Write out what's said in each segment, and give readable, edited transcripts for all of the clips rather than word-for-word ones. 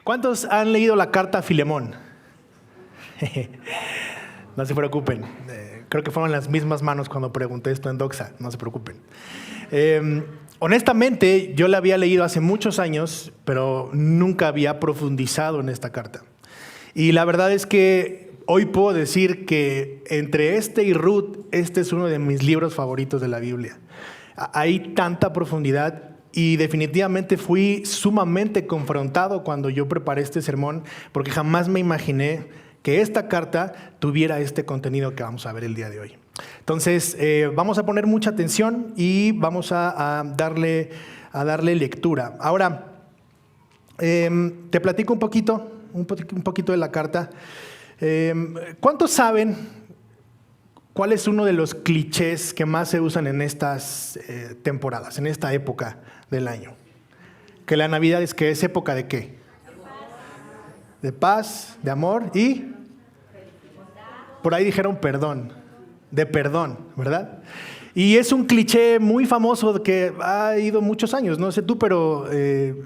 ¿Cuántos han leído la carta a Filemón? No se preocupen. Creo que fueron las mismas manos cuando pregunté esto en Doxa. No se preocupen. Honestamente, yo la había leído hace muchos años, pero nunca había profundizado en esta carta. Y la verdad es que hoy puedo decir que entre este y Ruth, este es uno de mis libros favoritos de la Biblia. Hay tanta profundidad y definitivamente fui sumamente confrontado cuando yo preparé este sermón, porque jamás me imaginé que esta carta tuviera este contenido que vamos a ver el día de hoy. Entonces, vamos a poner mucha atención y vamos a darle lectura. Ahora, te platico un poquito de la carta. ¿Cuántos saben cuál es uno de los clichés que más se usan en estas temporadas, en esta época del año? Que la Navidad es época ¿de qué? De paz, de amor y por ahí dijeron perdón, de perdón, ¿verdad? Y es un cliché muy famoso que ha ido muchos años, no sé tú, pero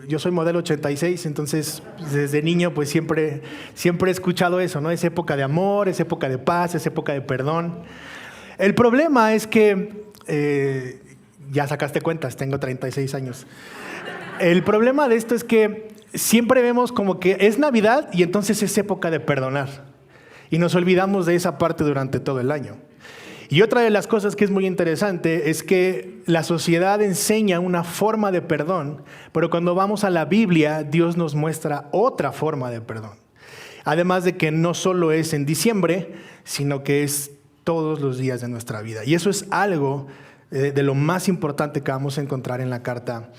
yo soy modelo 86, entonces desde niño pues siempre he escuchado eso, ¿no? Es época de amor, es época de paz, es época de perdón. El problema es que, ya sacaste cuentas, tengo 36 años. El problema de esto es que siempre vemos como que es Navidad y entonces es época de perdonar. Y nos olvidamos de esa parte durante todo el año. Y otra de las cosas que es muy interesante es que la sociedad enseña una forma de perdón, pero cuando vamos a la Biblia, Dios nos muestra otra forma de perdón. Además de que no solo es en diciembre, sino que es todos los días de nuestra vida. Y eso es algo de lo más importante que vamos a encontrar en la carta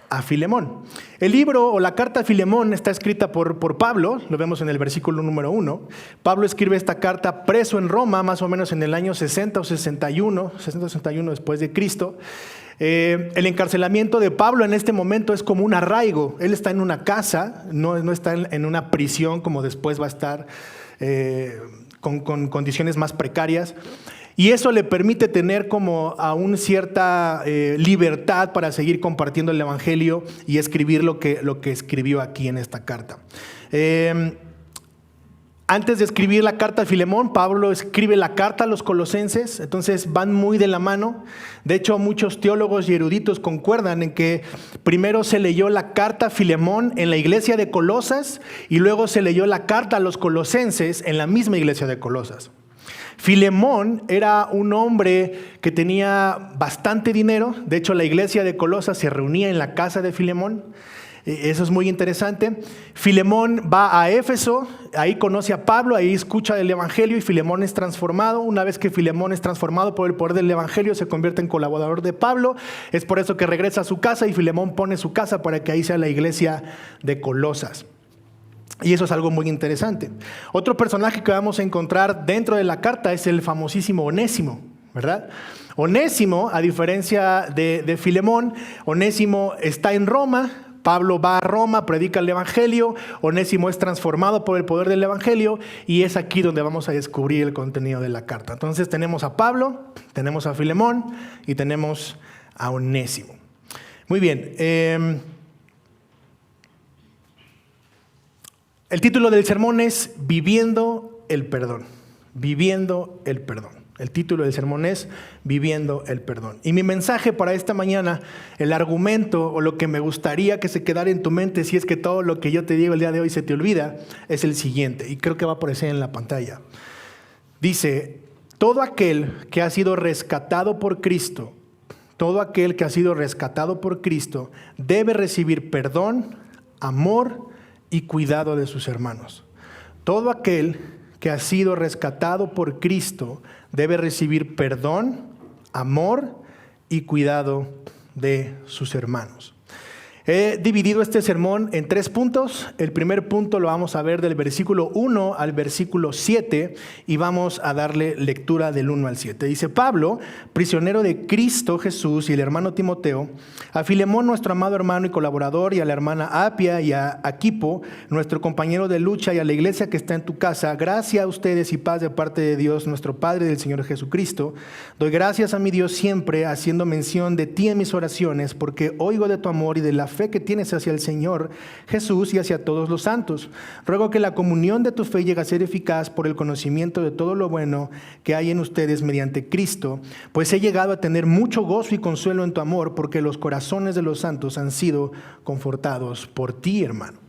a Filemón. El libro o la carta a Filemón está escrita por Pablo, lo vemos en el versículo número 1. Pablo escribe esta carta preso en Roma, más o menos en el año 60 o 61 después de Cristo. El encarcelamiento de Pablo en este momento es como un arraigo. Él está en una casa, no está en una prisión como después va a estar con condiciones más precarias. Y eso le permite tener como aún cierta libertad para seguir compartiendo el Evangelio y escribir lo que escribió aquí en esta carta. Antes de escribir la carta a Filemón, Pablo escribe la carta a los colosenses, entonces van muy de la mano. De hecho, muchos teólogos y eruditos concuerdan en que primero se leyó la carta a Filemón en la iglesia de Colosas y luego se leyó la carta a los colosenses en la misma iglesia de Colosas. Filemón era un hombre que tenía bastante dinero. De hecho, la iglesia de Colosas se reunía en la casa de Filemón. Eso es muy interesante. Filemón va a Éfeso, ahí conoce a Pablo, ahí escucha el Evangelio y Filemón es transformado. Una vez que Filemón es transformado por el poder del Evangelio, se convierte en colaborador de Pablo. Es por eso que regresa a su casa y Filemón pone su casa para que ahí sea la iglesia de Colosas. Y eso es algo muy interesante. Otro personaje que vamos a encontrar dentro de la carta es el famosísimo Onésimo, ¿verdad? Onésimo, a diferencia de Filemón, Onésimo está en Roma. Pablo va a Roma, predica el Evangelio. Onésimo es transformado por el poder del Evangelio y es aquí donde vamos a descubrir el contenido de la carta. Entonces tenemos a Pablo, tenemos a Filemón y tenemos a Onésimo. Muy bien. El título del sermón es Viviendo el perdón. Viviendo el perdón. El título del sermón es Viviendo el perdón. Y mi mensaje para esta mañana, el argumento o lo que me gustaría que se quedara en tu mente, si es que todo lo que yo te digo el día de hoy se te olvida, es el siguiente. Y creo que va a aparecer en la pantalla. Dice, todo aquel que ha sido rescatado por Cristo, debe recibir perdón, amor y cuidado de sus hermanos. Todo aquel que ha sido rescatado por Cristo debe recibir perdón, amor y cuidado de sus hermanos. He dividido este sermón en 3 puntos. El primer punto lo vamos a ver del versículo 1 al versículo 7 y vamos a darle lectura del 1 al 7. Dice Pablo, prisionero de Cristo Jesús, y el hermano Timoteo, a Filemón, nuestro amado hermano y colaborador, y a la hermana Apia y a Arquipo, nuestro compañero de lucha, y a la iglesia que está en tu casa, gracia a ustedes y paz de parte de Dios, nuestro Padre y del Señor Jesucristo. Doy gracias a mi Dios siempre, haciendo mención de ti en mis oraciones, porque oigo de tu amor y de la fe que tienes hacia el Señor Jesús y hacia todos los santos. Ruego que la comunión de tu fe llegue a ser eficaz por el conocimiento de todo lo bueno que hay en ustedes mediante Cristo, pues he llegado a tener mucho gozo y consuelo en tu amor, porque los corazones de los santos han sido confortados por ti, hermano.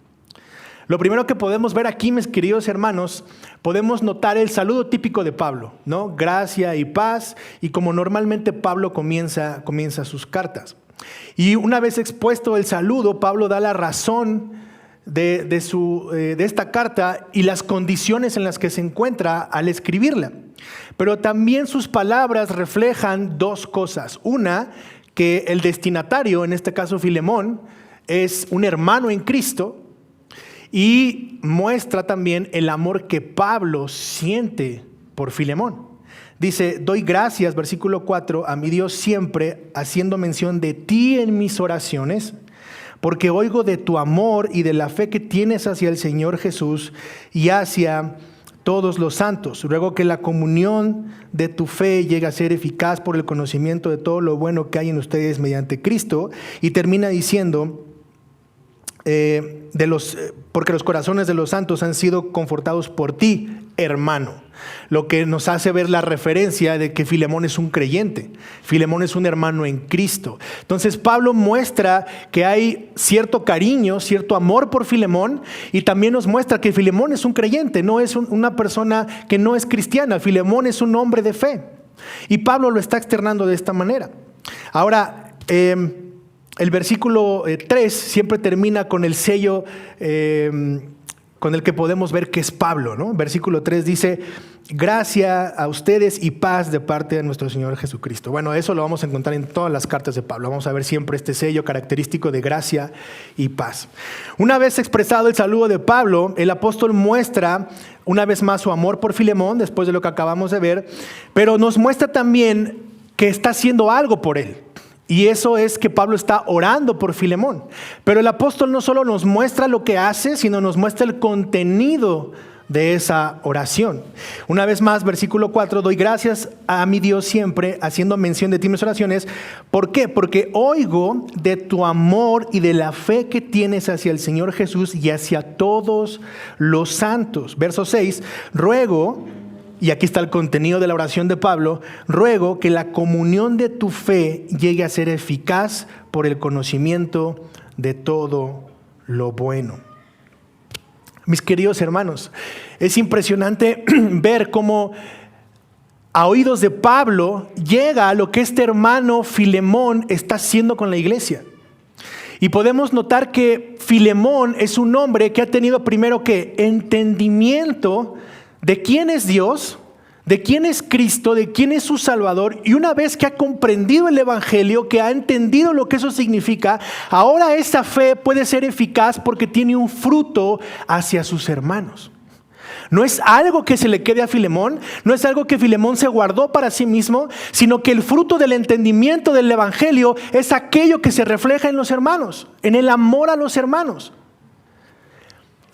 Lo primero que podemos ver aquí, mis queridos hermanos, podemos notar el saludo típico de Pablo, ¿no? Gracia y paz, y como normalmente Pablo comienza sus cartas. Y una vez expuesto el saludo, Pablo da la razón de esta carta y las condiciones en las que se encuentra al escribirla. Pero también sus palabras reflejan dos cosas. Una, que el destinatario, en este caso Filemón, es un hermano en Cristo, y muestra también el amor que Pablo siente por Filemón. Dice, doy gracias, versículo 4, a mi Dios siempre, haciendo mención de ti en mis oraciones, porque oigo de tu amor y de la fe que tienes hacia el Señor Jesús y hacia todos los santos. Ruego que la comunión de tu fe llegue a ser eficaz por el conocimiento de todo lo bueno que hay en ustedes mediante Cristo. Y termina diciendo, porque los corazones de los santos han sido confortados por ti, hermano. Lo que nos hace ver la referencia de que Filemón es un creyente. Filemón es un hermano en Cristo. Entonces Pablo muestra que hay cierto cariño, cierto amor por Filemón, y también nos muestra que Filemón es un creyente, no es una persona que no es cristiana. Filemón es un hombre de fe. Y Pablo lo está externando de esta manera. Ahora, el versículo 3 siempre termina con el sello con el que podemos ver que es Pablo, ¿no? Versículo 3 dice, gracia a ustedes y paz de parte de nuestro Señor Jesucristo. Bueno, eso lo vamos a encontrar en todas las cartas de Pablo. Vamos a ver siempre este sello característico de gracia y paz. Una vez expresado el saludo de Pablo, el apóstol muestra una vez más su amor por Filemón, después de lo que acabamos de ver, pero nos muestra también que está haciendo algo por él. Y eso es que Pablo está orando por Filemón. Pero el apóstol no solo nos muestra lo que hace, sino nos muestra el contenido de esa oración. Una vez más, versículo 4, doy gracias a mi Dios siempre, haciendo mención de ti en mis oraciones. ¿Por qué? Porque oigo de tu amor y de la fe que tienes hacia el Señor Jesús y hacia todos los santos. Verso 6, ruego, y aquí está el contenido de la oración de Pablo, ruego que la comunión de tu fe llegue a ser eficaz por el conocimiento de todo lo bueno. Mis queridos hermanos, es impresionante ver cómo a oídos de Pablo llega a lo que este hermano Filemón está haciendo con la iglesia. Y podemos notar que Filemón es un hombre que ha tenido primero que entendimiento de quién es Dios, de quién es Cristo, de quién es su Salvador, y una vez que ha comprendido el Evangelio, que ha entendido lo que eso significa, ahora esa fe puede ser eficaz porque tiene un fruto hacia sus hermanos. No es algo que se le quede a Filemón, no es algo que Filemón se guardó para sí mismo, sino que el fruto del entendimiento del Evangelio es aquello que se refleja en los hermanos, en el amor a los hermanos.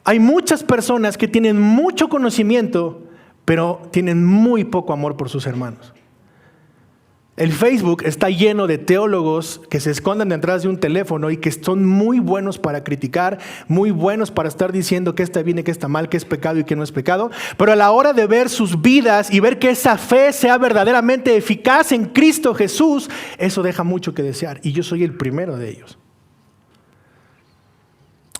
Hay muchas personas que tienen mucho conocimiento, pero tienen muy poco amor por sus hermanos. El Facebook está lleno de teólogos que se esconden detrás de un teléfono y que son muy buenos para criticar, muy buenos para estar diciendo que está bien y que está mal, que es pecado y que no es pecado. Pero a la hora de ver sus vidas y ver que esa fe sea verdaderamente eficaz en Cristo Jesús, eso deja mucho que desear. Y yo soy el primero de ellos.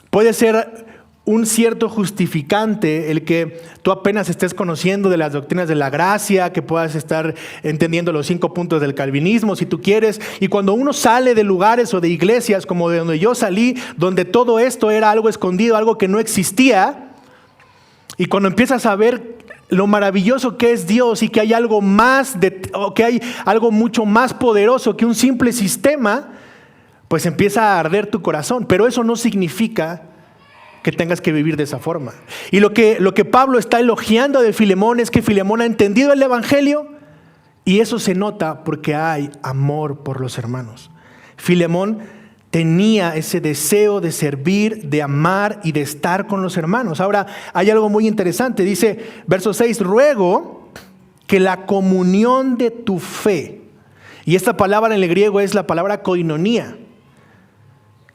Puede ser un cierto justificante el que tú apenas estés conociendo de las doctrinas de la gracia, que puedas estar entendiendo los 5 puntos del calvinismo si tú quieres, y cuando uno sale de lugares o de iglesias como de donde yo salí, donde todo esto era algo escondido, algo que no existía, y cuando empiezas a ver lo maravilloso que es Dios y que hay algo más, o que hay algo mucho más poderoso que un simple sistema, pues empieza a arder tu corazón, pero eso no significa que tengas que vivir de esa forma. Y lo que Pablo está elogiando de Filemón es que Filemón ha entendido el Evangelio, y eso se nota porque hay amor por los hermanos. Filemón tenía ese deseo de servir, de amar y de estar con los hermanos. Ahora, hay algo muy interesante. Dice, verso 6, ruego que la comunión de tu fe, y esta palabra en el griego es la palabra koinonía,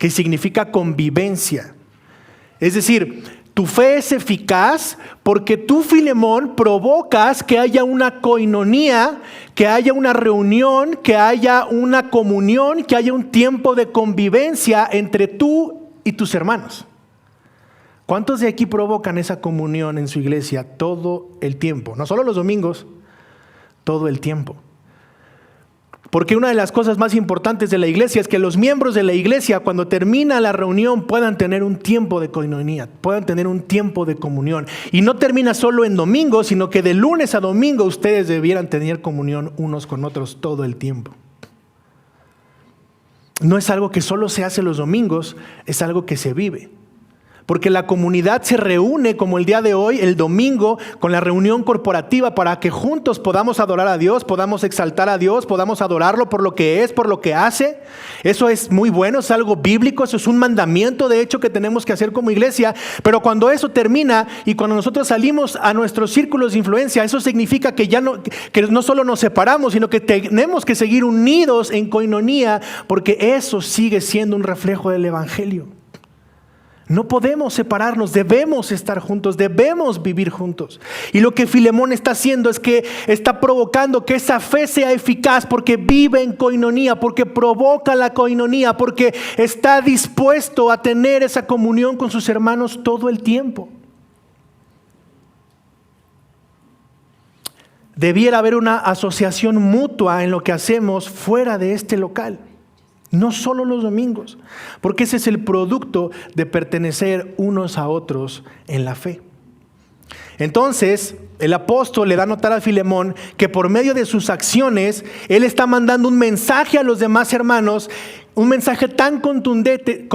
que significa convivencia. Es decir, tu fe es eficaz porque tú, Filemón, provocas que haya una koinonía, que haya una reunión, que haya una comunión, que haya un tiempo de convivencia entre tú y tus hermanos. ¿Cuántos de aquí provocan esa comunión en su iglesia todo el tiempo? No solo los domingos, todo el tiempo. Porque una de las cosas más importantes de la iglesia es que los miembros de la iglesia, cuando termina la reunión, puedan tener un tiempo de koinonía, puedan tener un tiempo de comunión. Y no termina solo en domingo, sino que de lunes a domingo ustedes debieran tener comunión unos con otros todo el tiempo. No es algo que solo se hace los domingos, es algo que se vive. Porque la comunidad se reúne como el día de hoy, el domingo, con la reunión corporativa para que juntos podamos adorar a Dios, podamos exaltar a Dios, podamos adorarlo por lo que es, por lo que hace. Eso es muy bueno, es algo bíblico, eso es un mandamiento de hecho que tenemos que hacer como iglesia. Pero cuando eso termina y cuando nosotros salimos a nuestros círculos de influencia, eso significa que no solo nos separamos, sino que tenemos que seguir unidos en koinonía, porque eso sigue siendo un reflejo del evangelio. No podemos separarnos, debemos estar juntos, debemos vivir juntos. Y lo que Filemón está haciendo es que está provocando que esa fe sea eficaz porque vive en koinonía, porque provoca la koinonía, porque está dispuesto a tener esa comunión con sus hermanos todo el tiempo. Debiera haber una asociación mutua en lo que hacemos fuera de este local. No solo los domingos, porque ese es el producto de pertenecer unos a otros en la fe. Entonces, el apóstol le da a notar a Filemón que por medio de sus acciones, él está mandando un mensaje a los demás hermanos, un mensaje tan contundente,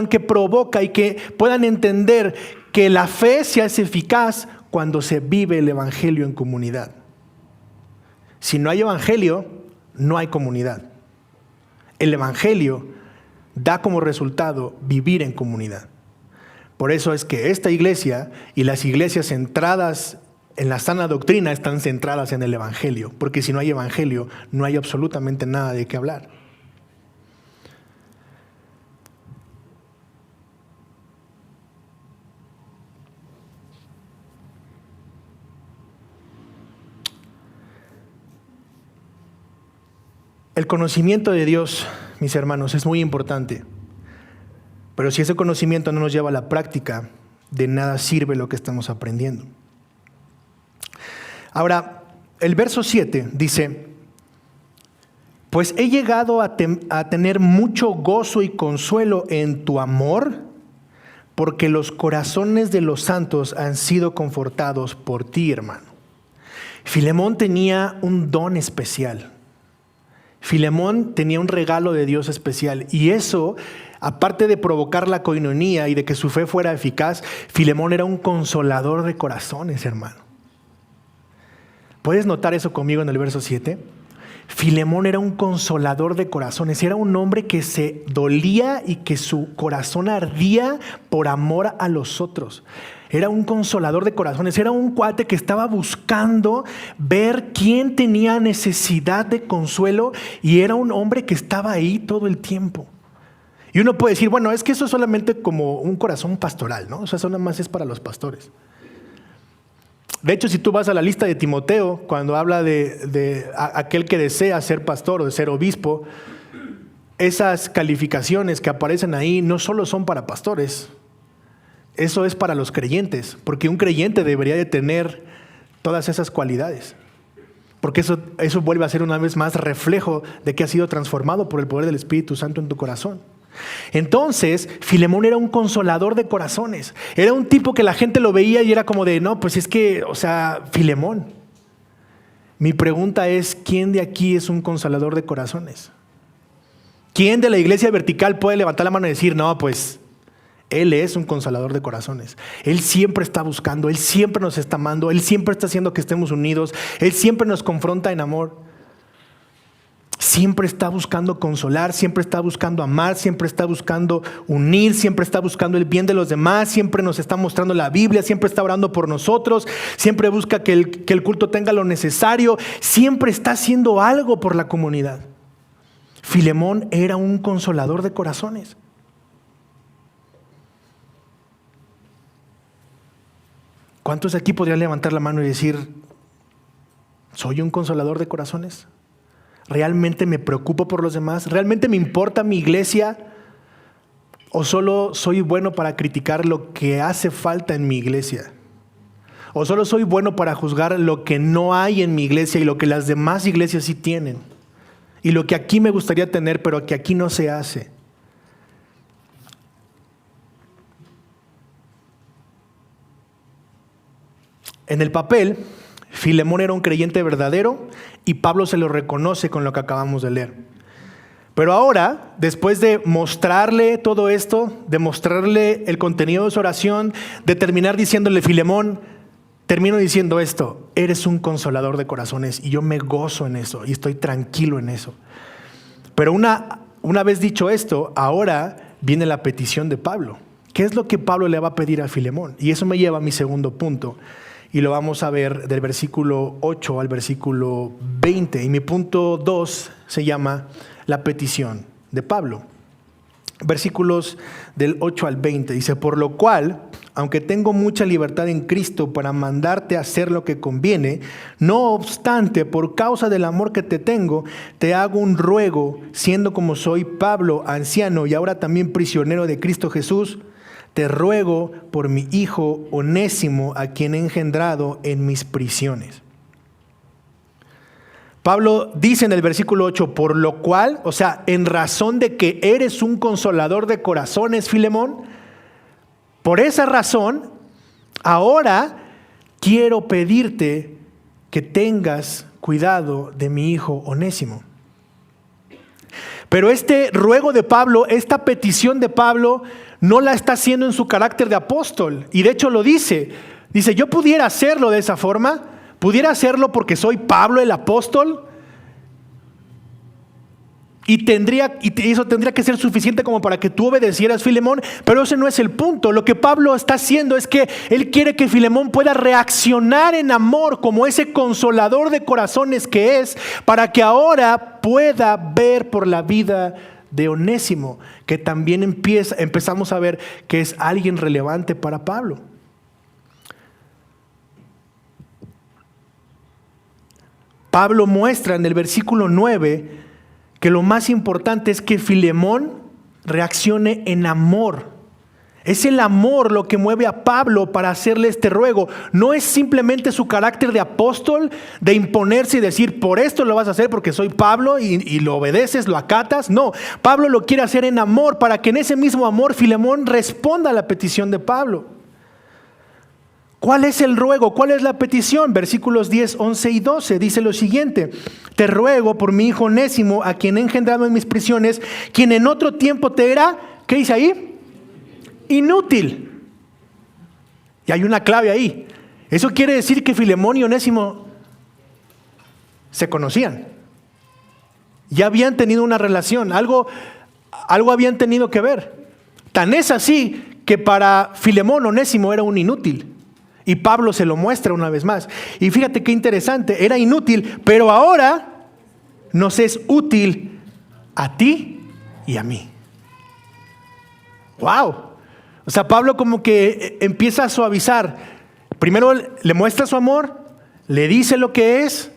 que provoca y que puedan entender que la fe se hace eficaz cuando se vive el evangelio en comunidad. Si no hay evangelio, no hay comunidad. El evangelio da como resultado vivir en comunidad. Por eso es que esta iglesia y las iglesias centradas en la sana doctrina están centradas en el evangelio, porque si no hay evangelio, no hay absolutamente nada de qué hablar. El conocimiento de Dios, mis hermanos, es muy importante. Pero si ese conocimiento no nos lleva a la práctica, de nada sirve lo que estamos aprendiendo. Ahora, el verso 7 dice: pues he llegado a tener mucho gozo y consuelo en tu amor, porque los corazones de los santos han sido confortados por ti, hermano. Filemón tenía un don especial. Filemón tenía un regalo de Dios especial, y eso, aparte de provocar la koinonía y de que su fe fuera eficaz, Filemón era un consolador de corazones, hermano. ¿Puedes notar eso conmigo en el verso 7? Filemón era un consolador de corazones, era un hombre que se dolía y que su corazón ardía por amor a los otros. Era un consolador de corazones, era un cuate que estaba buscando ver quién tenía necesidad de consuelo, y era un hombre que estaba ahí todo el tiempo. Y uno puede decir, bueno, es que eso es solamente como un corazón pastoral, ¿no? O sea, eso nada más es para los pastores. De hecho, si tú vas a la lista de Timoteo, cuando habla de aquel que desea ser pastor o de ser obispo, esas calificaciones que aparecen ahí no solo son para pastores. Eso es para los creyentes, porque un creyente debería de tener todas esas cualidades. Porque eso vuelve a ser una vez más reflejo de que has sido transformado por el poder del Espíritu Santo en tu corazón. Entonces, Filemón era un consolador de corazones. Era un tipo que la gente lo veía y era como de, no, pues es que, o sea, Filemón. Mi pregunta es, ¿quién de aquí es un consolador de corazones? ¿Quién de la iglesia vertical puede levantar la mano y decir, no, pues él es un consolador de corazones? Él siempre está buscando, Él siempre nos está amando, Él siempre está haciendo que estemos unidos, Él siempre nos confronta en amor. Siempre está buscando consolar, siempre está buscando amar, siempre está buscando unir, siempre está buscando el bien de los demás, siempre nos está mostrando la Biblia, siempre está orando por nosotros, siempre busca que el culto tenga lo necesario, siempre está haciendo algo por la comunidad. Filemón era un consolador de corazones. ¿Cuántos de aquí podrían levantar la mano y decir, soy un consolador de corazones? ¿Realmente me preocupo por los demás? ¿Realmente me importa mi iglesia? ¿O solo soy bueno para criticar lo que hace falta en mi iglesia? ¿O solo soy bueno para juzgar lo que no hay en mi iglesia y lo que las demás iglesias sí tienen? Y lo que aquí me gustaría tener, pero que aquí no se hace. En el papel, Filemón era un creyente verdadero y Pablo se lo reconoce con lo que acabamos de leer. Pero ahora, después de mostrarle todo esto, de mostrarle el contenido de su oración, de terminar diciéndole, Filemón, termino diciendo esto, eres un consolador de corazones y yo me gozo en eso y estoy tranquilo en eso. Pero una vez dicho esto, ahora viene la petición de Pablo. ¿Qué es lo que Pablo le va a pedir a Filemón? Y eso me lleva a mi segundo punto. Y lo vamos a ver del versículo 8 al versículo 20. Y mi punto 2 se llama la petición de Pablo. Versículos del 8 al 20. Dice, por lo cual, aunque tengo mucha libertad en Cristo para mandarte a hacer lo que conviene, no obstante, por causa del amor que te tengo, te hago un ruego, siendo como soy Pablo, anciano y ahora también prisionero de Cristo Jesús, te ruego por mi hijo Onésimo, a quien he engendrado en mis prisiones. Pablo dice en el versículo 8, por lo cual, o sea, en razón de que eres un consolador de corazones, Filemón, por esa razón, ahora quiero pedirte que tengas cuidado de mi hijo Onésimo. Pero este ruego de Pablo, esta petición de Pablo, no la está haciendo en su carácter de apóstol. Y de hecho lo dice. Dice, yo pudiera hacerlo de esa forma. Pudiera hacerlo porque soy Pablo el apóstol. Y eso tendría que ser suficiente como para que tú obedecieras, Filemón. Pero ese no es el punto. Lo que Pablo está haciendo es que él quiere que Filemón pueda reaccionar en amor como ese consolador de corazones que es, para que ahora pueda ver por la vida de Onésimo, que también empezamos a ver que es alguien relevante para Pablo. Pablo muestra en el versículo 9 que lo más importante es que Filemón reaccione en amor. Es el amor lo que mueve a Pablo para hacerle este ruego. No es simplemente su carácter de apóstol, de imponerse y decir, por esto lo vas a hacer porque soy Pablo y lo obedeces, lo acatas. No, Pablo lo quiere hacer en amor para que en ese mismo amor Filemón responda a la petición de Pablo. ¿Cuál es el ruego? ¿Cuál es la petición? Versículos 10, 11 y 12 dice lo siguiente. Te ruego por mi hijo Onésimo, a quien he engendrado en mis prisiones, quien en otro tiempo te era, ¿qué dice ahí? Inútil. Y hay una clave ahí. Eso quiere decir que Filemón y Onésimo se conocían. Ya habían tenido una relación, algo habían tenido que ver. Tan es así que para Filemón Onésimo era un inútil. Y Pablo se lo muestra una vez más. Y fíjate qué interesante, era inútil, pero ahora nos es útil a ti y a mí. ¡Wow! O sea, Pablo como que empieza a suavizar. Primero le muestra su amor, le dice lo que es,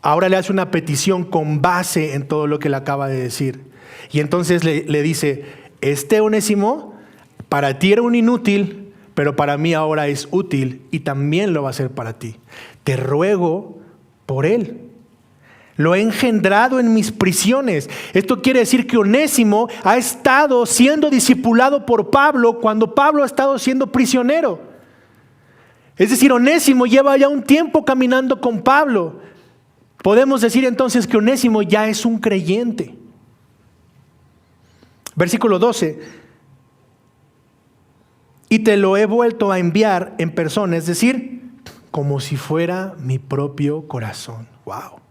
ahora le hace una petición con base en todo lo que le acaba de decir. Y entonces le dice, este Onésimo para ti era un inútil, pero para mí ahora es útil y también lo va a ser para ti. Te ruego por él. Lo he engendrado en mis prisiones. Esto quiere decir que Onésimo ha estado siendo discipulado por Pablo cuando Pablo ha estado siendo prisionero. Es decir, Onésimo lleva ya un tiempo caminando con Pablo. Podemos decir entonces que Onésimo ya es un creyente. Versículo 12. Y te lo he vuelto a enviar en persona, es decir, como si fuera mi propio corazón. Wow.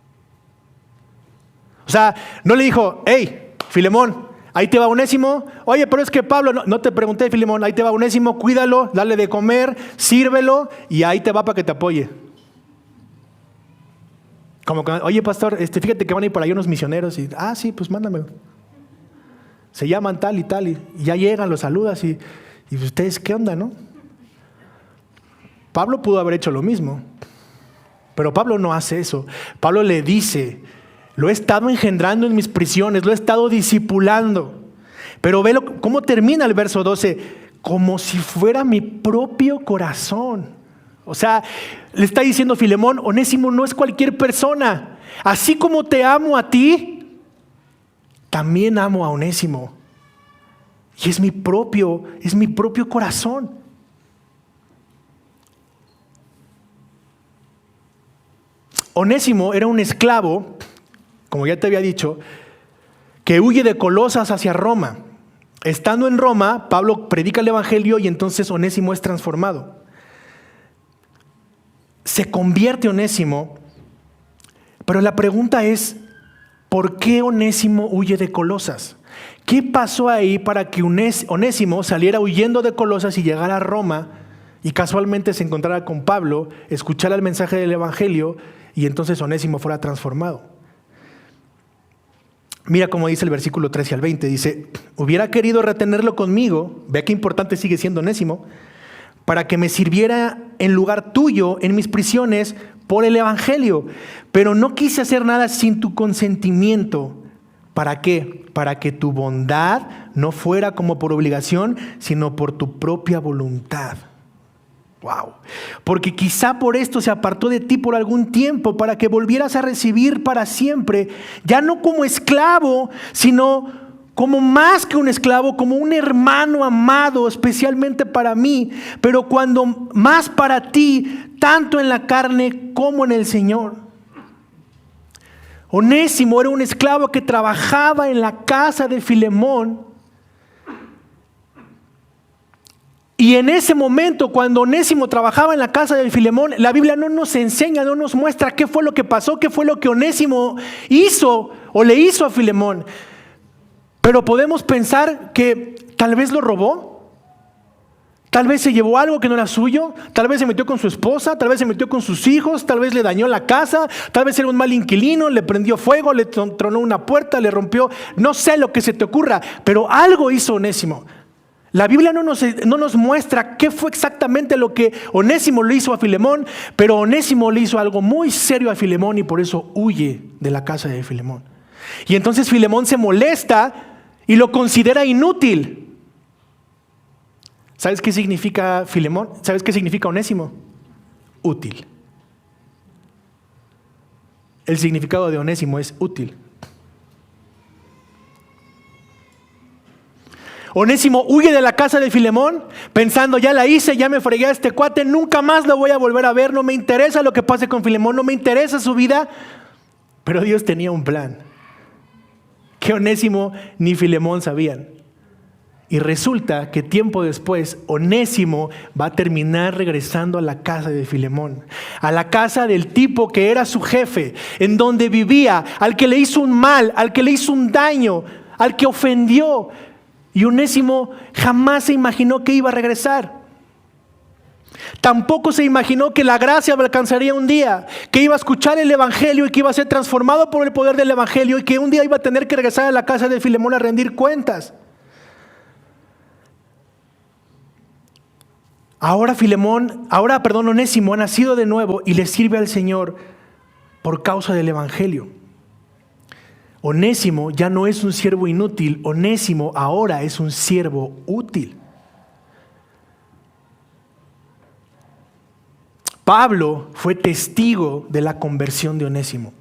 O sea, no le dijo, hey, Filemón, ahí te va Onésimo. Oye, pero es que Pablo, no te pregunté, Filemón, ahí te va Onésimo, cuídalo, dale de comer, sírvelo y ahí te va para que te apoye. Como que, oye, pastor, fíjate que van a ir por ahí unos misioneros y, sí, pues mándamelo. Se llaman tal y ya llegan, los saludas y ustedes, ¿qué onda, no? Pablo pudo haber hecho lo mismo, pero Pablo no hace eso. Pablo le dice, lo he estado engendrando en mis prisiones, lo he estado discipulando. Pero ve cómo termina el verso 12, como si fuera mi propio corazón. O sea, le está diciendo a Filemón, Onésimo no es cualquier persona. Así como te amo a ti, también amo a Onésimo. Y es mi propio corazón. Onésimo era un esclavo, como ya te había dicho, que huye de Colosas hacia Roma. Estando en Roma, Pablo predica el evangelio y entonces Onésimo es transformado. Se convierte Onésimo, pero la pregunta es, ¿por qué Onésimo huye de Colosas? ¿Qué pasó ahí para que Onésimo saliera huyendo de Colosas y llegara a Roma y casualmente se encontrara con Pablo, escuchara el mensaje del evangelio y entonces Onésimo fuera transformado? Mira cómo dice el versículo 13 al 20. Dice, hubiera querido retenerlo conmigo, ve qué importante sigue siendo Onésimo, para que me sirviera en lugar tuyo en mis prisiones por el evangelio. Pero no quise hacer nada sin tu consentimiento. ¿Para qué? Para que tu bondad no fuera como por obligación, sino por tu propia voluntad. Wow. Porque quizá por esto se apartó de ti por algún tiempo, para que volvieras a recibir para siempre, ya no como esclavo, sino como más que un esclavo, como un hermano amado, especialmente para mí, pero cuando más para ti, tanto en la carne como en el Señor. Onésimo era un esclavo que trabajaba en la casa de Filemón. Y en ese momento, cuando Onésimo trabajaba en la casa de Filemón, la Biblia no nos enseña, no nos muestra qué fue lo que pasó, qué fue lo que Onésimo hizo o le hizo a Filemón. Pero podemos pensar que tal vez lo robó, tal vez se llevó algo que no era suyo, tal vez se metió con su esposa, tal vez se metió con sus hijos, tal vez le dañó la casa, tal vez era un mal inquilino, le prendió fuego, le tronó una puerta, le rompió, no sé lo que se te ocurra, pero algo hizo Onésimo. La Biblia no nos muestra qué fue exactamente lo que Onésimo le hizo a Filemón, pero Onésimo le hizo algo muy serio a Filemón y por eso huye de la casa de Filemón. Y entonces Filemón se molesta y lo considera inútil. ¿Sabes qué significa Filemón? ¿Sabes qué significa Onésimo? Útil. El significado de Onésimo es útil. Onésimo huye de la casa de Filemón pensando, ya la hice, ya me fregué a este cuate, nunca más lo voy a volver a ver, no me interesa lo que pase con Filemón, no me interesa su vida. Pero Dios tenía un plan que Onésimo ni Filemón sabían. Y resulta que tiempo después Onésimo va a terminar regresando a la casa de Filemón, a la casa del tipo que era su jefe, en donde vivía, al que le hizo un mal, al que le hizo un daño, al que ofendió. Y Onésimo jamás se imaginó que iba a regresar. Tampoco se imaginó que la gracia lo alcanzaría un día, que iba a escuchar el evangelio y que iba a ser transformado por el poder del evangelio y que un día iba a tener que regresar a la casa de Filemón a rendir cuentas. Ahora Onésimo ha nacido de nuevo y le sirve al Señor por causa del evangelio. Onésimo ya no es un siervo inútil, Onésimo ahora es un siervo útil. Pablo fue testigo de la conversión de Onésimo.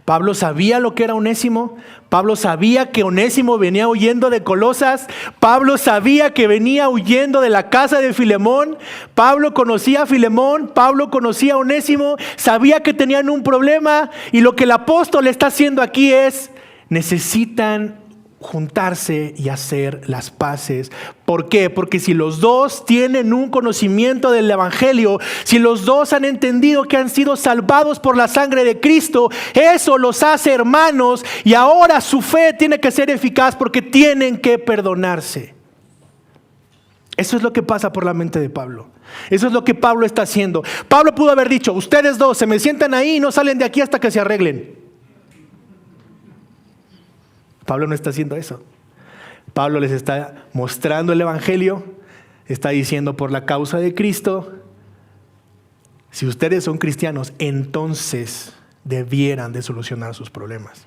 Pablo sabía lo que era Onésimo. Pablo sabía que Onésimo venía huyendo de Colosas. Pablo sabía que venía huyendo de la casa de Filemón. Pablo conocía a Filemón. Pablo conocía a Onésimo. Sabía que tenían un problema. Y lo que el apóstol está haciendo aquí es, necesitan juntarse y hacer las paces. ¿Por qué? Porque si los dos tienen un conocimiento del evangelio, si los dos han entendido que han sido salvados por la sangre de Cristo, eso los hace hermanos y ahora su fe tiene que ser eficaz porque tienen que perdonarse. Eso es lo que pasa por la mente de Pablo. Eso es lo que Pablo está haciendo. Pablo pudo haber dicho, ustedes dos se me sientan ahí y no salen de aquí hasta que se arreglen. Pablo no está haciendo eso. Pablo les está mostrando el evangelio, está diciendo por la causa de Cristo, Si ustedes son cristianos, entonces debieran de solucionar sus problemas.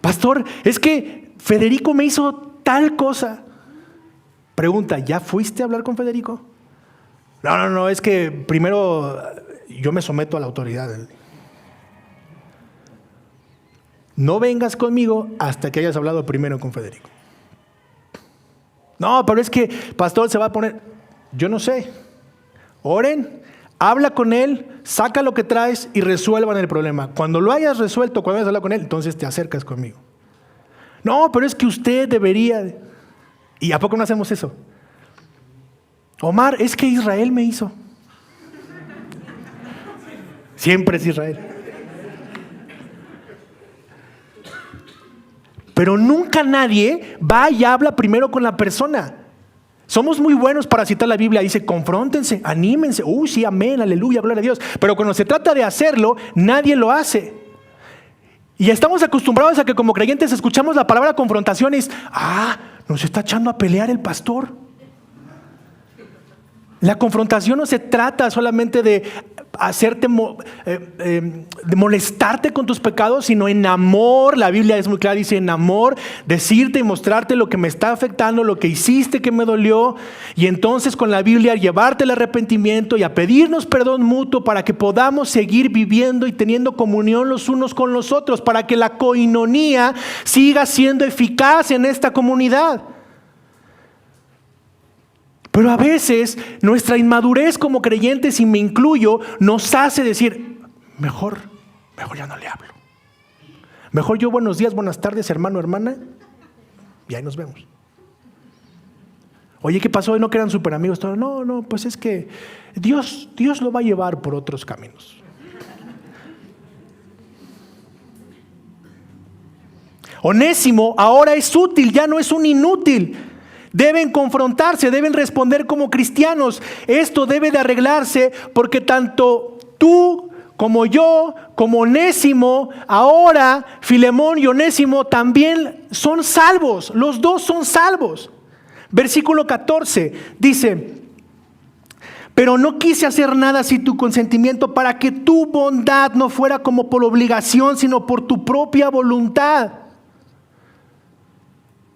Pastor, es que Federico me hizo tal cosa. Pregunta, ¿ya fuiste a hablar con Federico? No, es que primero yo me someto a la autoridad. No vengas conmigo hasta que hayas hablado primero con Federico. No, pero es que pastor se va a poner, yo no sé. Oren, habla con él, saca lo que traes y resuelvan el problema. Cuando lo hayas resuelto, cuando hayas hablado con él, entonces te acercas conmigo. No, pero es que usted debería. ¿Y a poco no hacemos eso? Omar, es que Israel me hizo. Siempre es Israel. Pero nunca nadie va y habla primero con la persona. Somos muy buenos para citar la Biblia. Dice, confróntense, anímense. Sí, amén, aleluya, gloria a Dios. Pero cuando se trata de hacerlo, nadie lo hace. Y estamos acostumbrados a que como creyentes escuchamos la palabra confrontación y es, nos está echando a pelear el pastor. La confrontación no se trata solamente de hacerte, de molestarte con tus pecados, sino en amor. La Biblia es muy clara, dice en amor, decirte y mostrarte lo que me está afectando, lo que hiciste que me dolió. Y entonces con la Biblia llevarte el arrepentimiento y a pedirnos perdón mutuo para que podamos seguir viviendo y teniendo comunión los unos con los otros, para que la coinonía siga siendo eficaz en esta comunidad. Pero a veces nuestra inmadurez como creyentes, y me incluyo, nos hace decir, mejor ya no le hablo. Mejor yo buenos días, buenas tardes, hermano, hermana, y ahí nos vemos. Oye, ¿qué pasó? ¿No que eran súper amigos? No, pues es que Dios lo va a llevar por otros caminos. Onésimo ahora es útil, ya no es un inútil. Deben confrontarse, deben responder como cristianos. Esto debe de arreglarse porque tanto tú como yo, como Onésimo, ahora Filemón y Onésimo también son salvos. Los dos son salvos. Versículo 14 dice, pero no quise hacer nada sin tu consentimiento para que tu bondad no fuera como por obligación, sino por tu propia voluntad.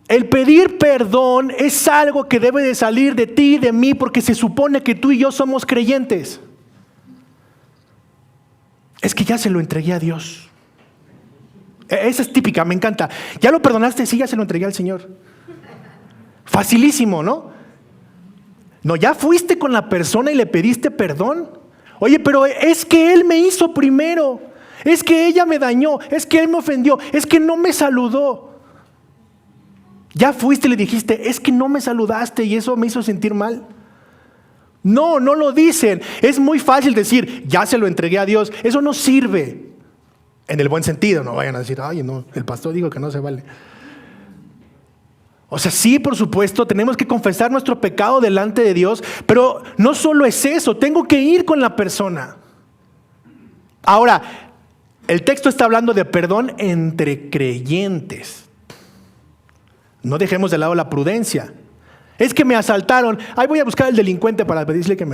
El pedir perdón es algo que debe de salir de ti y de mí porque se supone que tú y yo somos creyentes. Es que ya se lo entregué a Dios. Esa es típica, me encanta. ¿Ya lo perdonaste? Sí, ya se lo entregué al Señor. Facilísimo, ¿no? No, ya fuiste con la persona y le pediste perdón. Oye, pero es que él me hizo primero. Es que ella me dañó. Es que él me ofendió. Es que no me saludó. Ya fuiste y le dijiste, es que no me saludaste y eso me hizo sentir mal. No lo dicen. Es muy fácil decir, ya se lo entregué a Dios. Eso no sirve. En el buen sentido, no vayan a decir, ay, no, el pastor dijo que no se vale. O sea, sí, por supuesto, tenemos que confesar nuestro pecado delante de Dios, pero no solo es eso, tengo que ir con la persona. Ahora, el texto está hablando de perdón entre creyentes. No dejemos de lado la prudencia. Es que me asaltaron. Ahí voy a buscar al delincuente para pedirle que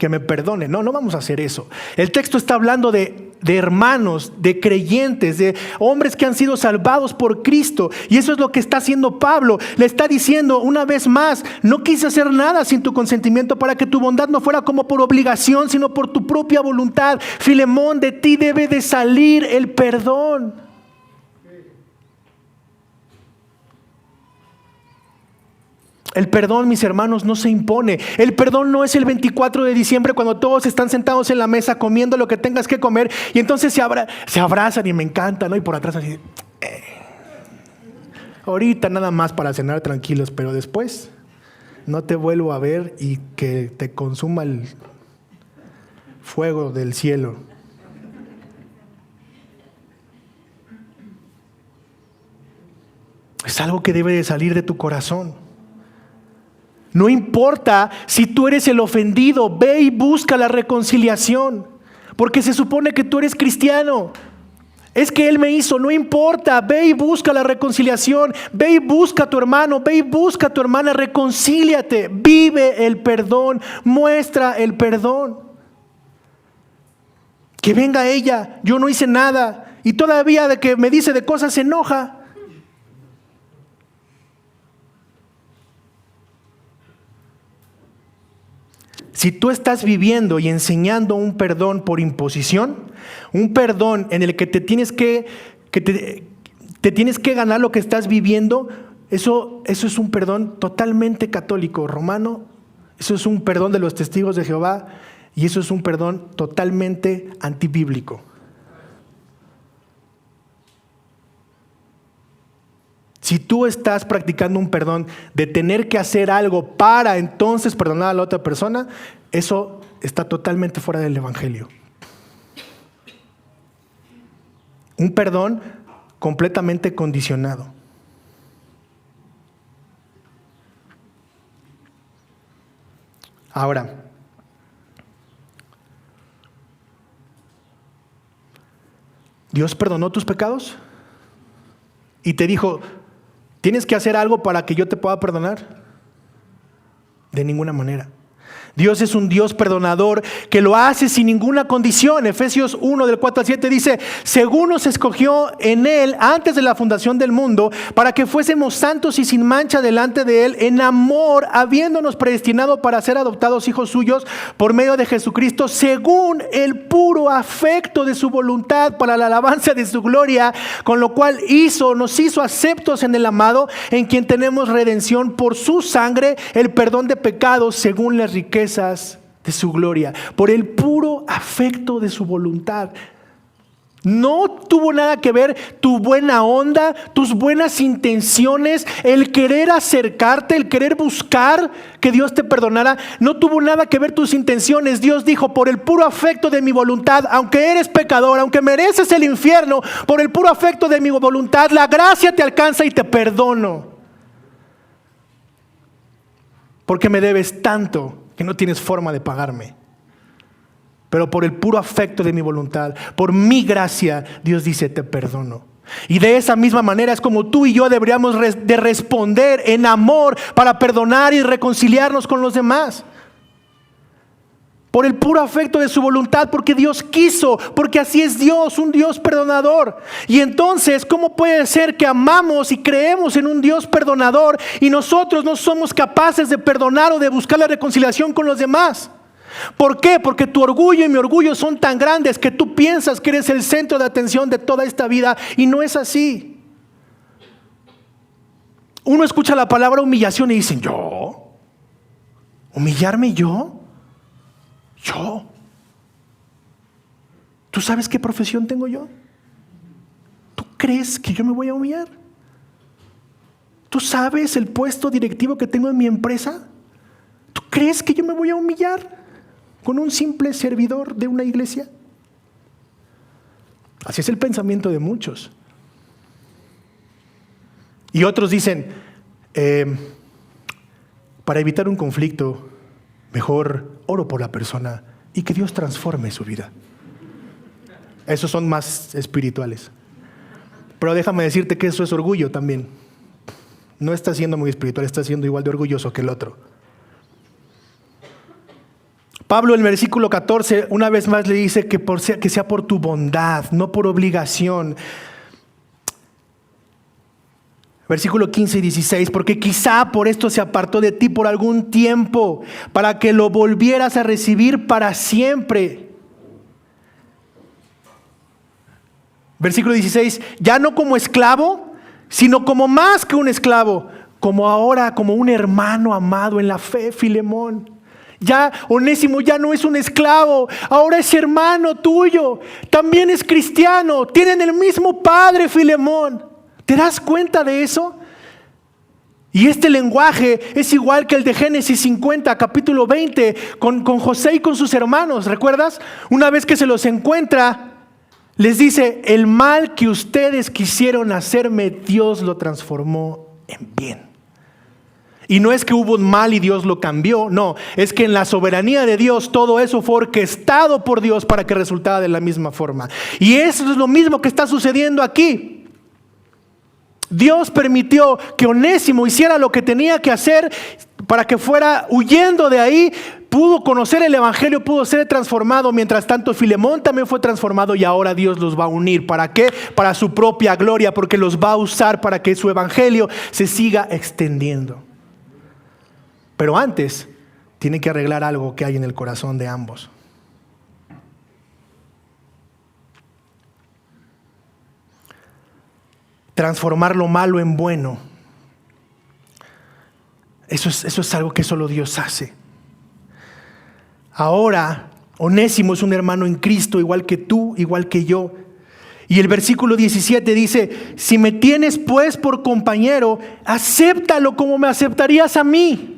me perdone. No vamos a hacer eso. El texto está hablando de hermanos, de creyentes, de hombres que han sido salvados por Cristo. Y eso es lo que está haciendo Pablo. Le está diciendo una vez más, no quise hacer nada sin tu consentimiento para que tu bondad no fuera como por obligación, sino por tu propia voluntad. Filemón, de ti debe de salir el perdón. El perdón, mis hermanos, no se impone. El perdón no es el 24 de diciembre cuando todos están sentados en la mesa comiendo lo que tengas que comer y entonces se abrazan y me encanta, ¿no? Y por atrás así, ahorita nada más para cenar tranquilos, pero después no te vuelvo a ver y que te consuma el fuego del cielo. Es algo que debe de salir de tu corazón. No importa si tú eres el ofendido, ve y busca la reconciliación, porque se supone que tú eres cristiano. Es que él me hizo, no importa, ve y busca la reconciliación, ve y busca a tu hermano, ve y busca a tu hermana, reconcíliate, vive el perdón, muestra el perdón. Que venga ella, yo no hice nada y todavía de que me dice de cosas se enoja. Si tú estás viviendo y enseñando un perdón por imposición, un perdón en el que te tienes que ganar lo que estás viviendo, eso es un perdón totalmente católico, romano. Eso es un perdón de los testigos de Jehová y eso es un perdón totalmente antibíblico. Si tú estás practicando un perdón de tener que hacer algo para entonces perdonar a la otra persona, eso está totalmente fuera del evangelio. Un perdón completamente condicionado. Ahora, ¿Dios perdonó tus pecados? Y te dijo, ¿tienes que hacer algo para que yo te pueda perdonar? De ninguna manera. Dios es un Dios perdonador que lo hace sin ninguna condición. Efesios 1 del 4 al 7 dice, según nos escogió en Él antes de la fundación del mundo, para que fuésemos santos y sin mancha delante de Él, en amor, habiéndonos predestinado para ser adoptados hijos suyos por medio de Jesucristo, según el puro afecto de su voluntad, para la alabanza de su gloria, con lo cual nos hizo aceptos en el amado, en quien tenemos redención por su sangre, el perdón de pecados según las riquezas de su gloria, por el puro afecto de su voluntad. No tuvo nada que ver tu buena onda, tus buenas intenciones, el querer acercarte, el querer buscar que Dios te perdonara. No tuvo nada que ver tus intenciones. Dios dijo, por el puro afecto de mi voluntad, aunque eres pecador, aunque mereces el infierno, por el puro afecto de mi voluntad, la gracia te alcanza y te perdono. Porque me debes tanto que no tienes forma de pagarme. Pero por el puro afecto de mi voluntad, por mi gracia, Dios dice, te perdono. Y de esa misma manera es como tú y yo deberíamos de responder en amor para perdonar y reconciliarnos con los demás. Por el puro afecto de su voluntad, porque Dios quiso, porque así es Dios, un Dios perdonador. Y entonces, ¿cómo puede ser que amamos y creemos en un Dios perdonador y nosotros no somos capaces de perdonar o de buscar la reconciliación con los demás? ¿Por qué? Porque tu orgullo y mi orgullo son tan grandes que tú piensas que eres el centro de atención de toda esta vida y no es así. Uno escucha la palabra humillación y dicen, ¿yo? ¿Humillarme yo? ¿Yo? ¿Tú sabes qué profesión tengo yo? ¿Tú crees que yo me voy a humillar? ¿Tú sabes el puesto directivo que tengo en mi empresa? ¿Tú crees que yo me voy a humillar con un simple servidor de una iglesia? Así es el pensamiento de muchos. Y otros dicen, para evitar un conflicto, mejor oro por la persona y que Dios transforme su vida. Esos son más espirituales. Pero déjame decirte que eso es orgullo también. No estás siendo muy espiritual, estás siendo igual de orgulloso que el otro. Pablo en el versículo 14 una vez más le dice que sea por tu bondad, no por obligación. Versículo 15 y 16, porque quizá por esto se apartó de ti por algún tiempo, para que lo volvieras a recibir para siempre. Versículo 16, ya no como esclavo, sino como más que un esclavo, como ahora, como un hermano amado en la fe, Filemón. Ya Onésimo ya no es un esclavo, ahora es hermano tuyo, también es cristiano, tienen el mismo padre, Filemón. ¿Te das cuenta de eso? Y este lenguaje es igual que el de Génesis 50, capítulo 20, con José y con sus hermanos. ¿Recuerdas? Una vez que se los encuentra, les dice, el mal que ustedes quisieron hacerme, Dios lo transformó en bien. Y no es que hubo un mal y Dios lo cambió, no, es que en la soberanía de Dios todo eso fue orquestado por Dios para que resultara de la misma forma. Y eso es lo mismo que está sucediendo aquí. Dios permitió que Onésimo hiciera lo que tenía que hacer para que fuera huyendo de ahí, pudo conocer el evangelio, pudo ser transformado. Mientras tanto, Filemón también fue transformado y ahora Dios los va a unir. ¿Para qué? Para su propia gloria, porque los va a usar para que su evangelio se siga extendiendo. Pero antes, tiene que arreglar algo que hay en el corazón de ambos. Transformar lo malo en bueno. Eso es algo que solo Dios hace. Ahora, Onésimo es un hermano en Cristo, igual que tú, igual que yo. Y el versículo 17 dice: si me tienes pues por compañero, acéptalo como me aceptarías a mí.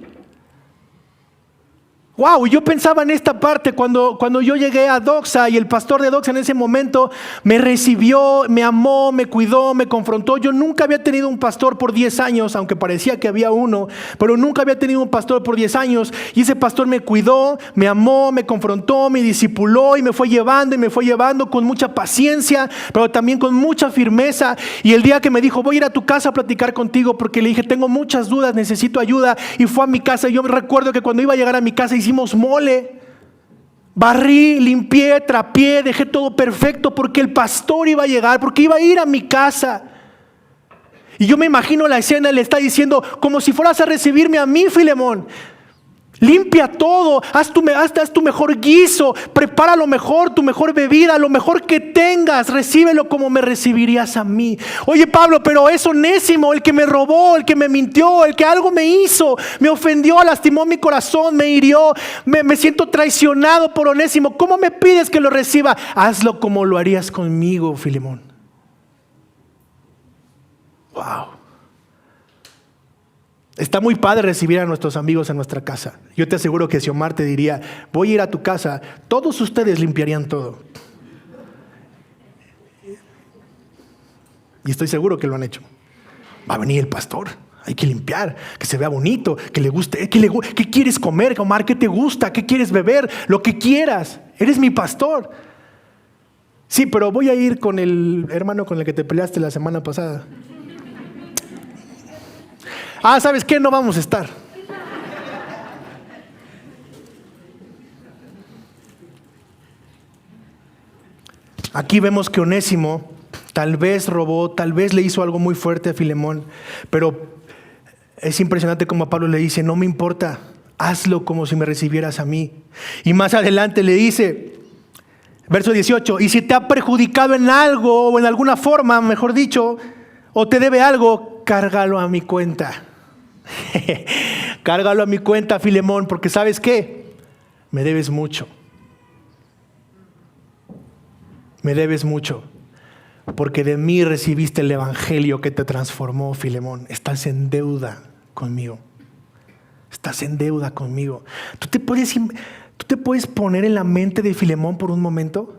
Wow, yo pensaba en esta parte cuando yo llegué a Doxa, y el pastor de Doxa en ese momento me recibió, me amó, me cuidó, me confrontó. Yo nunca había tenido un pastor por 10 años, aunque parecía que había uno, pero nunca había tenido un pastor por 10 años. Y ese pastor me cuidó, me amó, me confrontó, me discipuló y me fue llevando con mucha paciencia, pero también con mucha firmeza. Y el día que me dijo: voy a ir a tu casa a platicar contigo, porque le dije: tengo muchas dudas, necesito ayuda. Y fue a mi casa. Y yo me recuerdo que cuando iba a llegar a mi casa hicimos mole, barrí, limpié, trapié, dejé todo perfecto, porque el pastor iba a llegar, porque iba a ir a mi casa. Y yo me imagino la escena, le está diciendo: como si fueras a recibirme a mí, Filemón. Limpia todo, haz tu mejor guiso, prepara lo mejor, tu mejor bebida, lo mejor que tengas, recíbelo como me recibirías a mí. Oye, Pablo, pero es Onésimo, el que me robó, el que me mintió, el que algo me hizo, me ofendió, lastimó mi corazón, me hirió, me siento traicionado por Onésimo. ¿Cómo me pides que lo reciba? Hazlo como lo harías conmigo, Filemón. Wow. Está muy padre recibir a nuestros amigos en nuestra casa. Yo te aseguro que si Omar te diría: voy a ir a tu casa, todos ustedes limpiarían todo. Y estoy seguro que lo han hecho. Va a venir el pastor, hay que limpiar, que se vea bonito, que le guste. ¿Qué quieres comer, Omar? ¿Qué te gusta? ¿Qué quieres beber? Lo que quieras. Eres mi pastor. Sí, pero voy a ir con el hermano con el que te peleaste la semana pasada. Ah, ¿sabes qué? No vamos a estar. Aquí vemos que Onésimo tal vez robó, tal vez le hizo algo muy fuerte a Filemón, pero es impresionante como Pablo le dice: no me importa, hazlo como si me recibieras a mí. Y más adelante le dice, verso 18: y si te ha perjudicado en algo, o en alguna forma, mejor dicho, o te debe algo, cárgalo a mi cuenta. Cárgalo a mi cuenta, Filemón, porque ¿sabes qué? Me debes mucho. Me debes mucho, porque de mí recibiste el evangelio que te transformó, Filemón. Estás en deuda conmigo. Estás en deuda conmigo. ¿Tú te puedes poner en la mente de Filemón por un momento?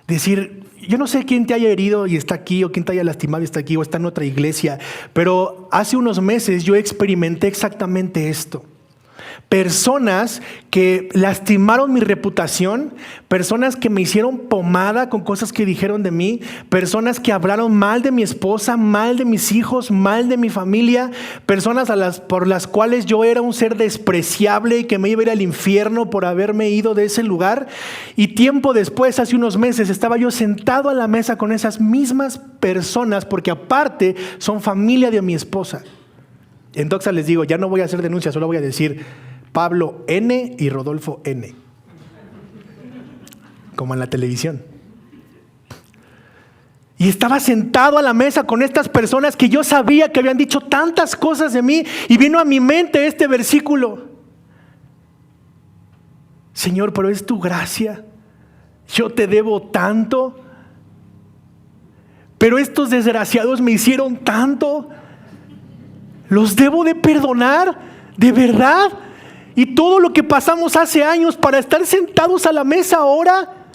Decir: yo no sé quién te haya herido y está aquí, o quién te haya lastimado y está aquí, o está en otra iglesia, pero hace unos meses yo experimenté exactamente esto. Personas que lastimaron mi reputación, personas que me hicieron pomada con cosas que dijeron de mí, personas que hablaron mal de mi esposa, mal de mis hijos, mal de mi familia, personas por las cuales yo era un ser despreciable y que me iba a ir al infierno por haberme ido de ese lugar. Y tiempo después, hace unos meses, estaba yo sentado a la mesa con esas mismas personas, porque aparte son familia de mi esposa. En Doxa les digo: ya no voy a hacer denuncias, solo voy a decir Pablo N y Rodolfo N, como en la televisión. Y estaba sentado a la mesa con estas personas que yo sabía que habían dicho tantas cosas de mí, y vino a mi mente este versículo: Señor, pero es tu gracia, yo te debo tanto, pero estos desgraciados me hicieron tanto. ¿Los debo de perdonar? ¿De verdad? Y todo lo que pasamos hace años para estar sentados a la mesa ahora.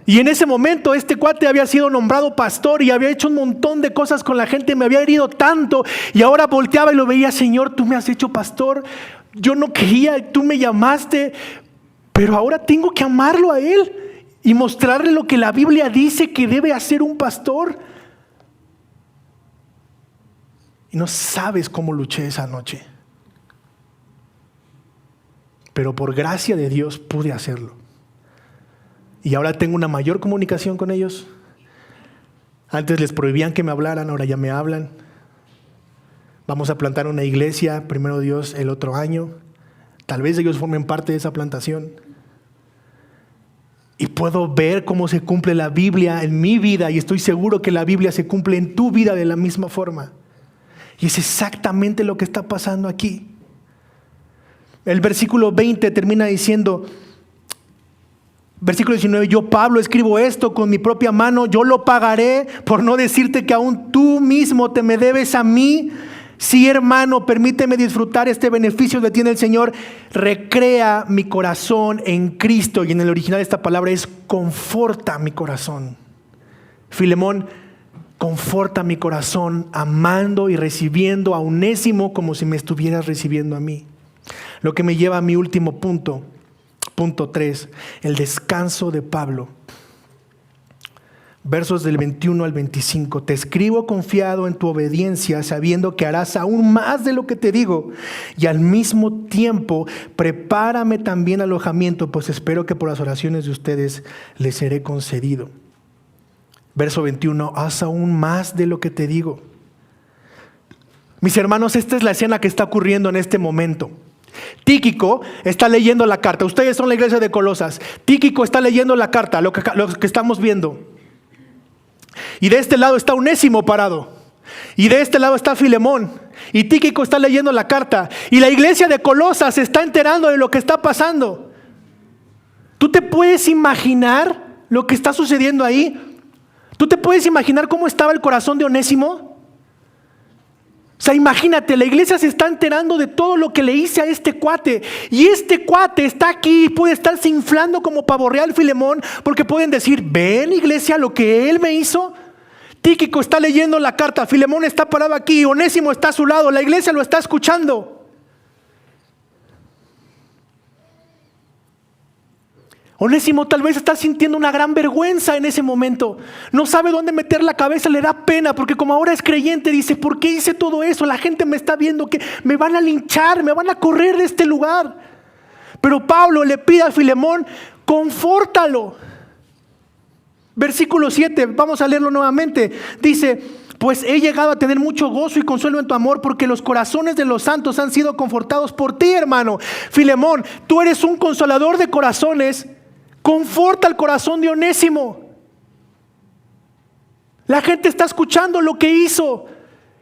Y en ese momento este cuate había sido nombrado pastor y había hecho un montón de cosas con la gente, me había herido tanto, y ahora volteaba y lo veía: Señor, tú me has hecho pastor, yo no quería, tú me llamaste, pero ahora tengo que amarlo a él y mostrarle lo que la Biblia dice que debe hacer un pastor. Y no sabes cómo luché esa noche, pero por gracia de Dios pude hacerlo. Y ahora tengo una mayor comunicación con ellos. Antes les prohibían que me hablaran, ahora ya me hablan. Vamos a plantar una iglesia, primero Dios, el otro año. Tal vez ellos formen parte de esa plantación. Y puedo ver cómo se cumple la Biblia en mi vida, y estoy seguro que la Biblia se cumple en tu vida de la misma forma. Y es exactamente lo que está pasando aquí. El versículo 20 termina diciendo, versículo 19: yo, Pablo, escribo esto con mi propia mano, yo lo pagaré, por no decirte que aún tú mismo te me debes a mí. Sí, hermano, permíteme disfrutar este beneficio que tiene el Señor. Recrea mi corazón en Cristo. Y en el original esta palabra es conforta mi corazón. Filemón, conforta mi corazón amando y recibiendo a Onésimo como si me estuvieras recibiendo a mí. Lo que me lleva a mi último punto. Punto 3, el descanso de Pablo. Versos del 21 al 25. Te escribo confiado en tu obediencia, sabiendo que harás aún más de lo que te digo. Y al mismo tiempo, prepárame también alojamiento, pues espero que por las oraciones de ustedes les seré concedido. Verso 21, haz aún más de lo que te digo. Mis hermanos, esta es la escena que está ocurriendo en este momento. Tíquico está leyendo la carta. Ustedes son la iglesia de Colosas. Tíquico está leyendo la carta, lo que estamos viendo. Y de este lado está Onésimo parado. Y de este lado está Filemón. Y Tíquico está leyendo la carta. Y la iglesia de Colosas se está enterando de lo que está pasando. ¿Tú te puedes imaginar lo que está sucediendo ahí? ¿Tú te puedes imaginar cómo estaba el corazón de Onésimo? O sea, imagínate, la iglesia se está enterando de todo lo que le hice a este cuate. Y este cuate está aquí y puede estarse inflando como pavo real Filemón, porque pueden decir: ven, iglesia, lo que él me hizo. Tíquico está leyendo la carta, Filemón está parado aquí, Onésimo está a su lado, la iglesia lo está escuchando. Onésimo tal vez está sintiendo una gran vergüenza en ese momento. No sabe dónde meter la cabeza, le da pena, porque como ahora es creyente, dice: ¿por qué hice todo eso? La gente me está viendo, que me van a linchar, me van a correr de este lugar. Pero Pablo le pide a Filemón: confórtalo. Versículo 7, vamos a leerlo nuevamente. Dice: pues he llegado a tener mucho gozo y consuelo en tu amor, porque los corazones de los santos han sido confortados por ti, hermano. Filemón, tú eres un consolador de corazones. Conforta el corazón de Onésimo. La gente está escuchando lo que hizo.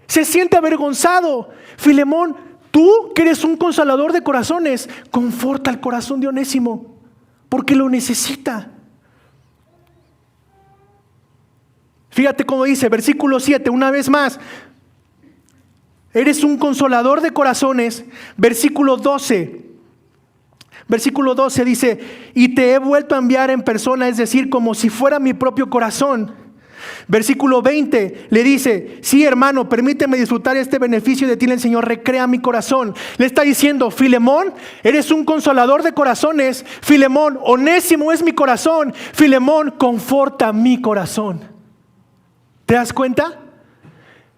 Se siente avergonzado. Filemón, tú que eres un consolador de corazones, conforta el corazón de Onésimo, porque lo necesita. Fíjate cómo dice, versículo 7, una vez más. Eres un consolador de corazones. Versículo 12. Versículo 12 dice: y te he vuelto a enviar en persona, es decir, como si fuera mi propio corazón. Versículo 20 le dice: sí, hermano, permíteme disfrutar este beneficio de ti, el Señor recrea mi corazón. Le está diciendo: Filemón, eres un consolador de corazones. Filemón, Onésimo es mi corazón. Filemón, conforta mi corazón. ¿Te das cuenta?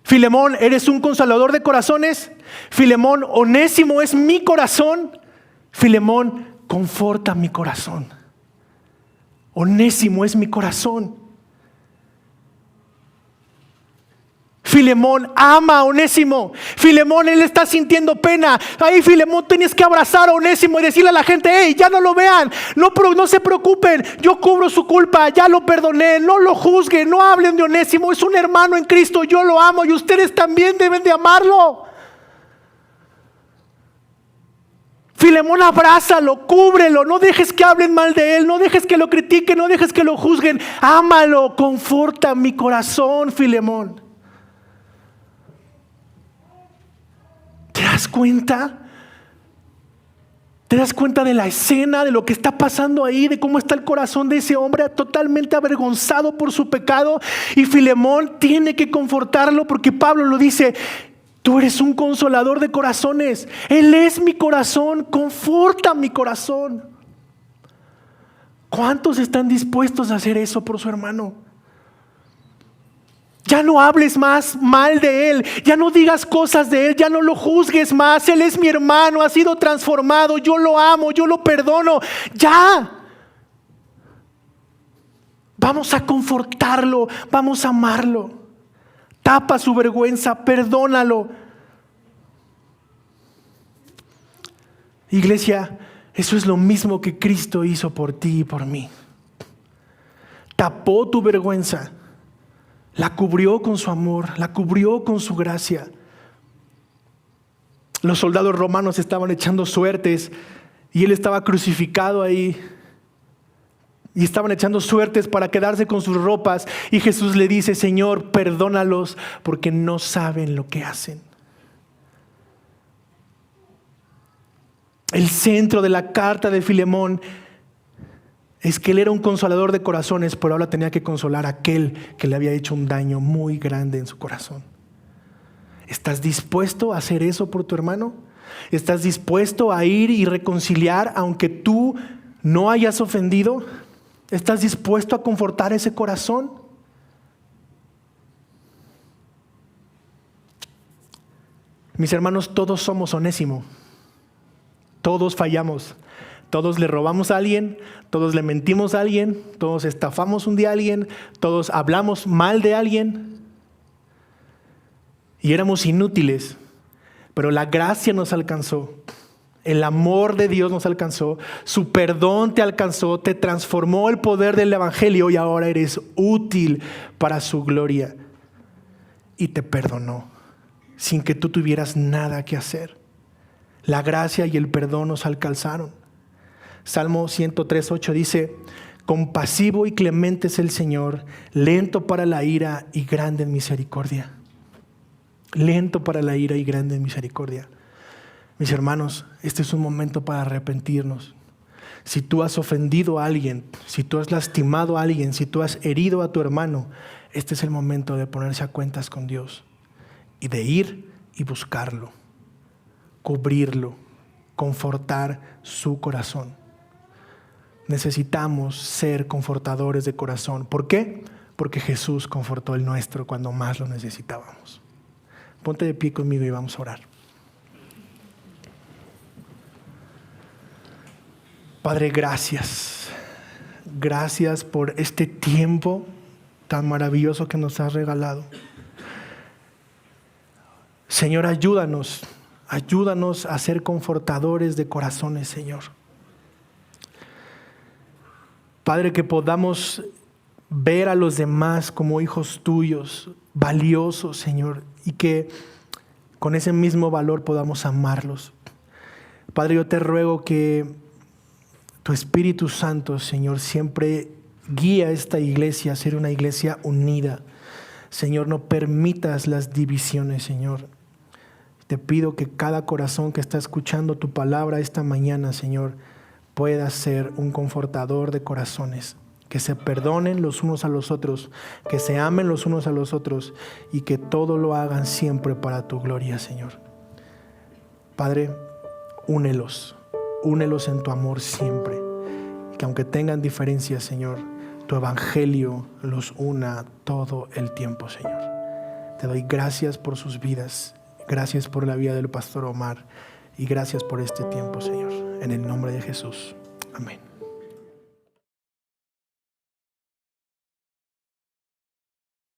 Filemón, eres un consolador de corazones. Filemón, Onésimo es mi corazón. Filemón, conforta mi corazón. Onésimo es mi corazón. Filemón ama a Onésimo. Filemón, él está sintiendo pena. Ahí, Filemón, tienes que abrazar a Onésimo y decirle a la gente: hey, ya no lo vean, no se preocupen, yo cubro su culpa, ya lo perdoné, no lo juzguen, no hablen de Onésimo, es un hermano en Cristo, yo lo amo y ustedes también deben de amarlo. Filemón, abrázalo, cúbrelo, no dejes que hablen mal de él, no dejes que lo critiquen, no dejes que lo juzguen, ámalo, conforta mi corazón, Filemón. ¿Te das cuenta? ¿Te das cuenta de la escena, de lo que está pasando ahí, de cómo está el corazón de ese hombre totalmente avergonzado por su pecado? Y Filemón tiene que confortarlo porque Pablo lo dice: tú eres un consolador de corazones. Él es mi corazón, conforta mi corazón. ¿Cuántos están dispuestos a hacer eso por su hermano? Ya no hables más mal de él, ya no digas cosas de él, ya no lo juzgues más. Él es mi hermano, ha sido transformado, yo lo amo, yo lo perdono. Ya. Vamos a confortarlo, vamos a amarlo. Tapa su vergüenza, perdónalo. Iglesia, eso es lo mismo que Cristo hizo por ti y por mí. Tapó tu vergüenza. La cubrió con su amor, la cubrió con su gracia. Los soldados romanos estaban echando suertes y él estaba crucificado ahí. Y estaban echando suertes para quedarse con sus ropas. Y Jesús le dice: Señor, perdónalos porque no saben lo que hacen. El centro de la carta de Filemón es que él era un consolador de corazones, pero ahora tenía que consolar a aquel que le había hecho un daño muy grande en su corazón. ¿Estás dispuesto a hacer eso por tu hermano? ¿Estás dispuesto a ir y reconciliar aunque tú no hayas ofendido? ¿Estás dispuesto a confortar ese corazón? Mis hermanos, todos somos Onésimo. Todos fallamos. Todos le robamos a alguien, todos le mentimos a alguien, todos estafamos un día a alguien, todos hablamos mal de alguien y éramos inútiles, pero la gracia nos alcanzó, el amor de Dios nos alcanzó, su perdón te alcanzó, te transformó el poder del evangelio y ahora eres útil para su gloria y te perdonó sin que tú tuvieras nada que hacer. La gracia y el perdón nos alcanzaron. Salmo 103:8 dice: compasivo y clemente es el Señor, lento para la ira y grande en misericordia. Lento para la ira y grande en misericordia. Mis hermanos, este es un momento para arrepentirnos. Si tú has ofendido a alguien, si tú has lastimado a alguien, si tú has herido a tu hermano, este es el momento de ponerse a cuentas con Dios y de ir y buscarlo, cubrirlo, confortar su corazón. Necesitamos ser confortadores de corazón. ¿Por qué? Porque Jesús confortó el nuestro cuando más lo necesitábamos. Ponte de pie conmigo y vamos a orar. Padre, gracias. Gracias por este tiempo tan maravilloso que nos has regalado. Señor, ayúdanos a ser confortadores de corazones, Señor. Padre, que podamos ver a los demás como hijos tuyos, valiosos, Señor, y que con ese mismo valor podamos amarlos. Padre, yo te ruego que tu Espíritu Santo, Señor, siempre guíe a esta iglesia a ser una iglesia unida. Señor, no permitas las divisiones, Señor. Te pido que cada corazón que está escuchando tu palabra esta mañana, Señor, pueda ser un confortador de corazones, que se perdonen los unos a los otros, que se amen los unos a los otros y que todo lo hagan siempre para tu gloria, Señor. Padre, únelos en tu amor siempre, que aunque tengan diferencias, Señor, tu evangelio los una todo el tiempo, Señor. Te doy gracias por sus vidas, gracias por la vida del pastor Omar y gracias por este tiempo, Señor. En el nombre de Jesús. Amén.